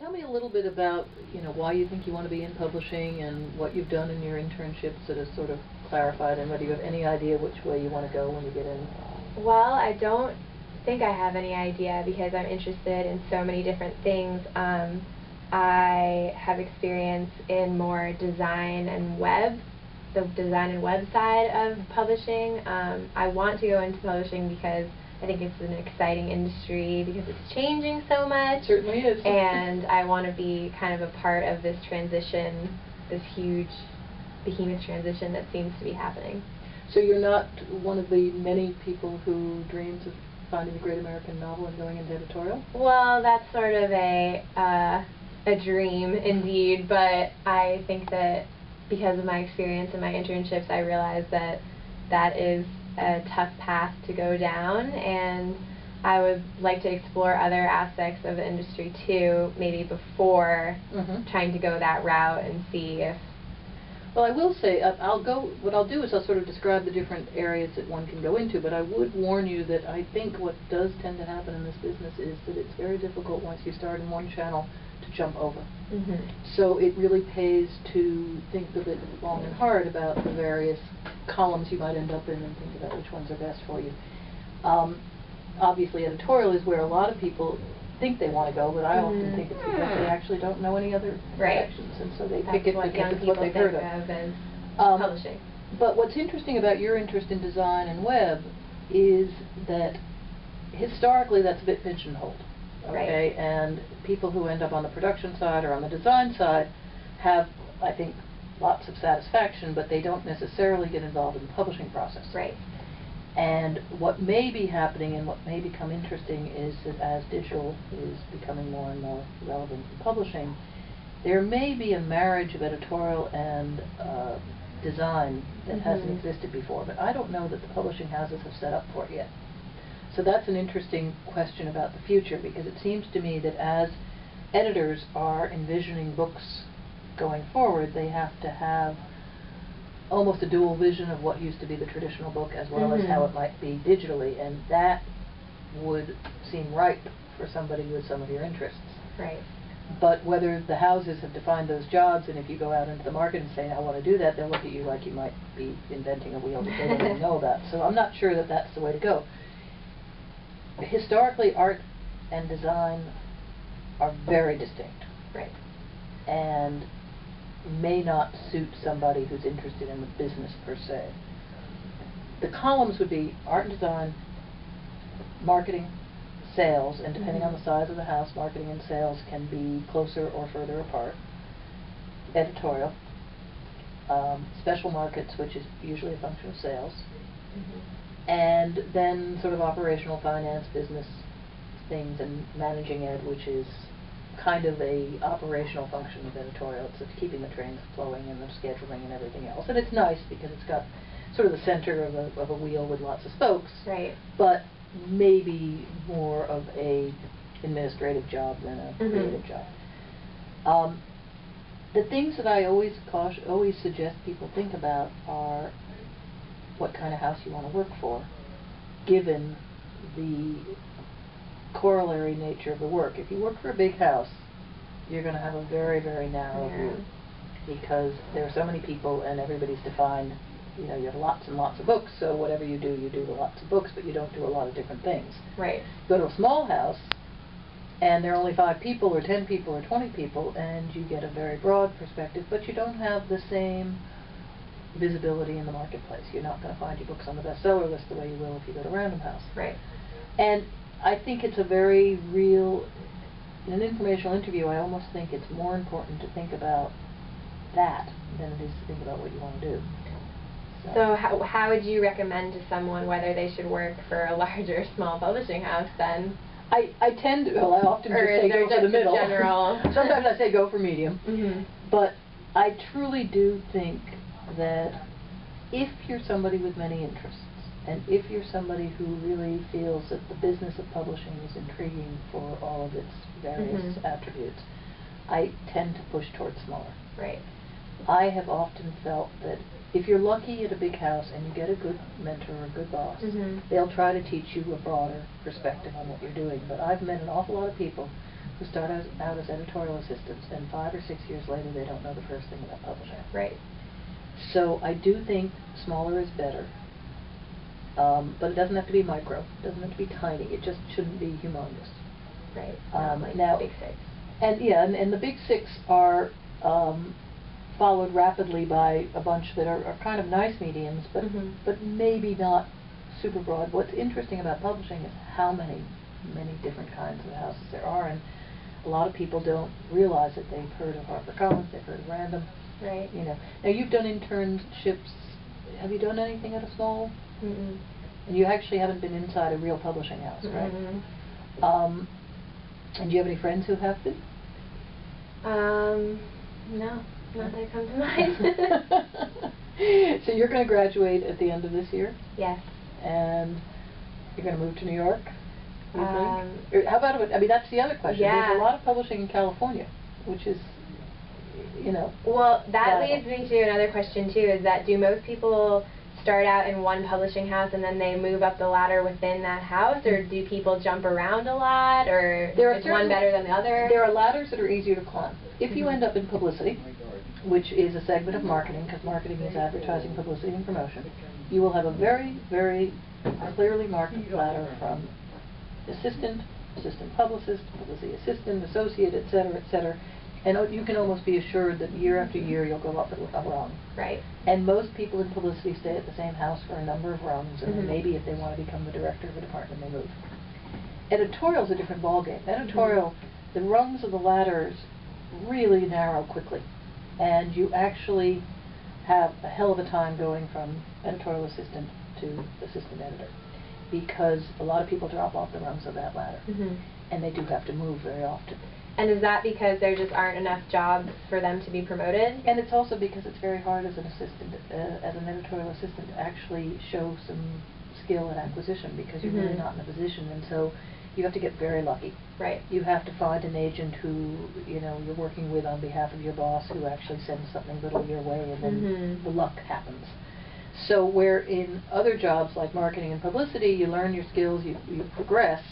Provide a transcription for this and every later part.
tell me a little bit about, why you think you want to be in publishing and what you've done in your internships that has sort of clarified, and whether you have any idea which way you want to go when you get in. Well, I don't think I have any idea because I'm interested in so many different things. I have experience in more design and web, the design and web side of publishing. I want to go into publishing because I think it's an exciting industry because it's changing so much. It certainly is. And I want to be kind of a part of this transition, this huge behemoth transition that seems to be happening. So you're not one of the many people who dreams of finding the great American novel and going into editorial? Well, that's sort of a dream indeed, but I think that because of my experience and my internships, I realized that that is a tough path to go down, and I would like to explore other aspects of the industry too, maybe before trying to go that route and see if... Well, I will say, what I'll do is I'll sort of describe the different areas that one can go into, but I would warn you that I think what does tend to happen in this business is that it's very difficult once you start in one channel to jump over. So it really pays to think a bit long and hard about the various columns you might end up in and think about which ones are best for you. Obviously, editorial is where a lot of people think they want to go, but I often think it's because they actually don't know any other sections, and so they pick it because it's what they've heard of. As publishing. But what's interesting about your interest in design and web is that historically that's a bit pigeonholed. Okay, and people who end up on the production side or on the design side have, I think, lots of satisfaction, but they don't necessarily get involved in the publishing process. Right. And what may be happening and what may become interesting is that as digital is becoming more and more relevant in publishing, there may be a marriage of editorial and design that hasn't existed before, but I don't know that the publishing houses have set up for it yet. So that's an interesting question about the future, because it seems to me that as editors are envisioning books going forward, they have to have almost a dual vision of what used to be the traditional book as well as how it might be digitally, and that would seem ripe for somebody with some of your interests. Right. But whether the houses have defined those jobs, and if you go out into the market and say, I want to do that, they'll look at you like you might be inventing a wheel that they don't even know about. So I'm not sure that that's the way to go. Historically, art and design are very distinct. Right. And may not suit somebody who's interested in the business per se. The columns would be art and design, marketing, sales, and depending on the size of the house, marketing and sales can be closer or further apart. Editorial, special markets, which is usually a function of sales, and then sort of operational finance, business things, and managing ed, which is kind of a operational function of editorial. It's keeping the trains flowing and the scheduling and everything else. And it's nice because it's got sort of the center of a wheel with lots of spokes. Right. But maybe more of a administrative job than a creative job. The things that I always suggest people think about are what kind of house you want to work for, given the corollary nature of the work. If you work for a big house, you're going to have a very, very narrow view, because there are so many people and everybody's defined. You have lots and lots of books, so whatever you do the lots of books, but you don't do a lot of different things. Right. Go to a small house, and there are only 5 people or 10 people or 20 people, and you get a very broad perspective, but you don't have the same visibility in the marketplace. You're not going to find your books on the bestseller list the way you will if you go to Random House. Right. And I think it's a very real, in an informational interview, I almost think it's more important to think about that than it is to think about what you want to do. So how would you recommend to someone whether they should work for a large or small publishing house then? I often just say go for the middle. General? Sometimes I say go for medium. But I truly do think that if you're somebody with many interests, and if you're somebody who really feels that the business of publishing is intriguing for all of its various attributes, I tend to push towards smaller. Right. I have often felt that if you're lucky at a big house and you get a good mentor or a good boss, they'll try to teach you a broader perspective on what you're doing. But I've met an awful lot of people who start out as editorial assistants, and 5 or 6 years later they don't know the first thing about publishing. Right. So I do think smaller is better, but it doesn't have to be micro. It doesn't have to be tiny. It just shouldn't be humongous. Right. Like now, Big Six. And yeah, and the Big Six are followed rapidly by a bunch that are kind of nice mediums, but maybe not super broad. What's interesting about publishing is how many different kinds of houses there are, and a lot of people don't realize that. They've heard of HarperCollins, they've heard of Random. Right. You know. Now you've done internships. Have you done anything at a small? Mm-mm. And you actually haven't been inside a real publishing house, right? Mm-hmm. And do you have any friends who have been? No, not that come to mind. So you're going to graduate at the end of this year? Yes. And you're going to move to New York, you think? Or how about, I mean, that's the other question. Yeah. There's a lot of publishing in California, which is, you know. Well, that viable. leads me to another question, too, is that do most people start out in one publishing house and then they move up the ladder within that house, or do people jump around a lot, or is one better than the other? There are ladders that are easier to climb. If you end up in publicity, which is a segment of marketing, because marketing is advertising, publicity, and promotion, you will have a very, very clearly marked ladder from assistant, assistant publicist, publicity assistant, associate, etc., and you can almost be assured that year after year you'll go up a rung. Right. And most people in publicity stay at the same house for a number of rungs, and then maybe if they want to become the director of a department, they move. Editorial's a different ballgame. Editorial, the rungs of the ladders really narrow quickly, and you actually have a hell of a time going from editorial assistant to assistant editor, because a lot of people drop off the rungs of that ladder, and they do have to move very often. And is that because there just aren't enough jobs for them to be promoted? And it's also because it's very hard as an assistant, as an editorial assistant, to actually show some skill in acquisition, because you're really not in a position, and so you have to get very lucky. Right. You have to find an agent who, you know, you're working with on behalf of your boss, who actually sends something little your way, and then the luck happens. So where in other jobs like marketing and publicity, you learn your skills, you progress,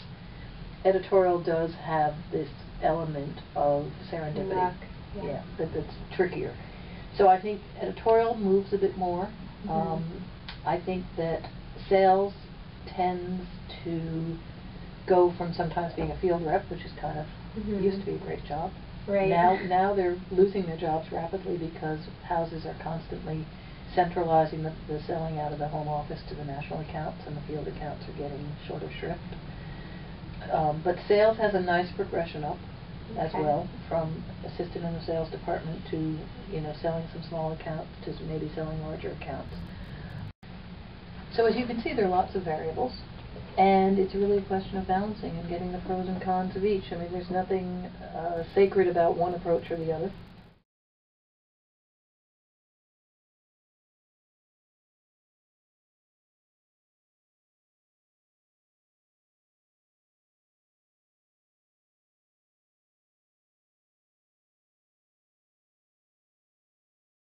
editorial does have this element of serendipity. Luck. Yeah, that's trickier. So I think editorial moves a bit more. I think that sales tends to go from sometimes being a field rep, which is kind of used to be a great job. Right. Now they're losing their jobs rapidly because houses are constantly centralizing the selling out of the home office to the national accounts, and the field accounts are getting shorter shrift. But sales has a nice progression up as well, from assistant in the sales department to, you know, selling some small accounts to maybe selling larger accounts. So as you can see, there are lots of variables, and it's really a question of balancing and getting the pros and cons of each. I mean, there's nothing sacred about one approach or the other.